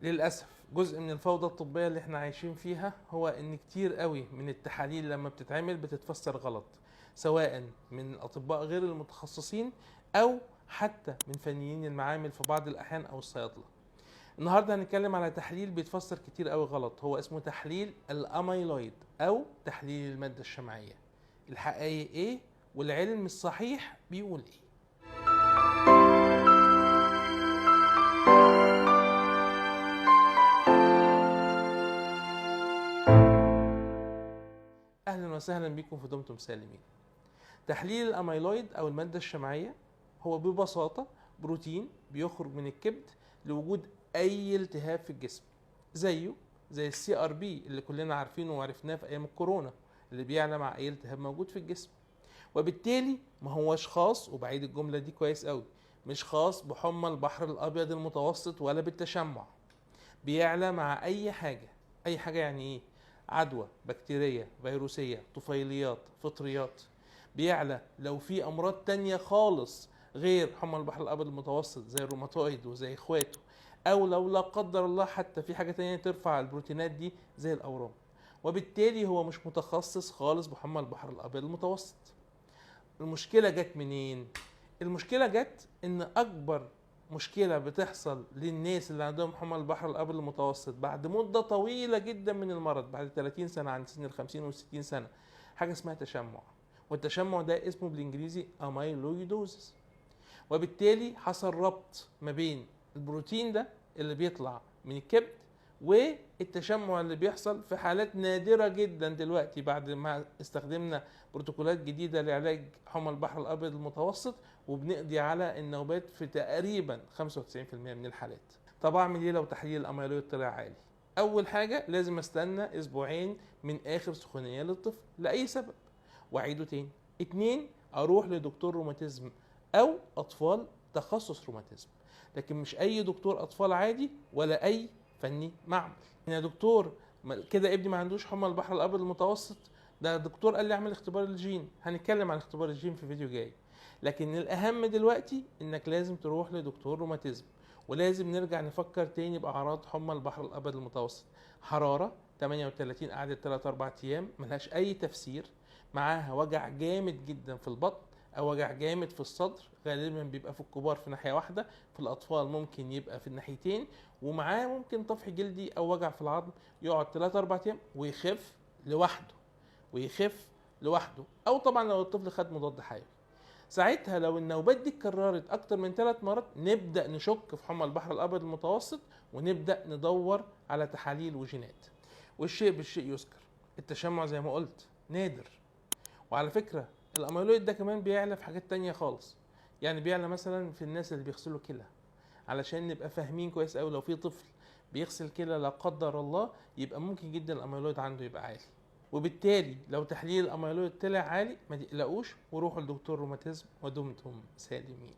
للأسف جزء من الفوضى الطبية اللي احنا عايشين فيها هو ان كتير قوي من التحاليل لما بتتعمل بتتفسر غلط، سواء من الأطباء غير المتخصصين او حتى من فنيين المعامل في بعض الأحيان او الصيادلة. النهارده هنتكلم على تحليل بيتفسر كتير قوي غلط، هو اسمه تحليل الاميلويد او تحليل المادة الشمعية. الحقيقة ايه والعلم الصحيح بيقول ايه؟ اهلا وسهلا بكم في دمتم سالمين. تحليل الاميلويد او المادة الشمعية هو ببساطة بروتين بيخرج من الكبد لوجود اي التهاب في الجسم، زي السي ار بي اللي كلنا عارفينه وعرفناه في ايام الكورونا، اللي بيعلى مع اي التهاب موجود في الجسم. وبالتالي ما هوش خاص، وبعيد الجملة دي كويس قوي، مش خاص بحمى البحر الابيض المتوسط ولا بالتشمع. بيعلى مع اي حاجة. اي حاجة يعني ايه؟ عدوى بكتيرية فيروسية طفيليات فطريات. بيعلى لو في امراض تانية خالص غير حمى البحر الابيض المتوسط زي الروماتويد وزي اخواته، او لو لا قدر الله حتى في حاجة تانية ترفع البروتينات دي زي الاورام. وبالتالي هو مش متخصص خالص بحمى البحر الابيض المتوسط. المشكلة جت منين؟ المشكلة جت ان اكبر مشكلة بتحصل للناس اللي عندهم حمى البحر الابيض المتوسط بعد مدة طويلة جدا من المرض، بعد 30 سنة عند سن ال50 وال60 سنة، حاجة اسمها تشمع. والتشمع ده اسمه بالانجليزي اميلويدوزس. وبالتالي حصل ربط ما بين البروتين ده اللي بيطلع من الكبد والتشمع اللي بيحصل في حالات نادرة جدا دلوقتي بعد ما استخدمنا بروتوكولات جديدة لعلاج حمى البحر الأبيض المتوسط، وبنقضي على النوبات في تقريبا 95% من الحالات. طب أعمل إيه لو تحليل الأميلويد طلع عالي؟ أول حاجة لازم استنى أسبوعين من آخر سخونية للطفل لأي سبب، وأعيده تاني. 2، أروح لدكتور روماتيزم أو أطفال تخصص روماتيزم، لكن مش أي دكتور أطفال عادي ولا أي فني معمل. يا دكتور كده ابني ما عندوش حمى البحر الابيض المتوسط، ده الدكتور قال لي اعمل اختبار الجين. هنتكلم عن اختبار الجين في فيديو جاي، لكن الاهم دلوقتي انك لازم تروح لدكتور روماتيزم. ولازم نرجع نفكر تاني باعراض حمى البحر الابيض المتوسط. حراره 38 قعدت 3 4 ايام ملهاش اي تفسير، معاها وجع جامد جدا في البطن او وجع جامد في الصدر، غالبا بيبقى في الكبار في ناحيه واحده، في الاطفال ممكن يبقى في الناحيتين، ومعاه ممكن طفح جلدي او وجع في العظم يقعد 3 4 ايام ويخف لوحده. او طبعا لو الطفل خد مضاد حيوي. ساعتها لو النوبات دي اتكررت اكتر من 3 مرات نبدا نشك في حمى البحر الابيض المتوسط، ونبدا ندور على تحاليل وجينات. والشيء بالشيء يذكر، التشمع زي ما قلت نادر. وعلى فكره الاميلويد ده كمان بيعلى في حاجات تانية خالص، يعني بيعلى مثلا في الناس اللي بيغسلوا كلى. علشان نبقى فاهمين كويس قوي، لو في طفل بيغسل كلى لا قدر الله يبقى ممكن جدا الاميلويد عنده يبقى عالي. وبالتالي لو تحليل الاميلويد طلع عالي ما تقلقوش وروحوا لدكتور روماتيزم ودمتم سالمين.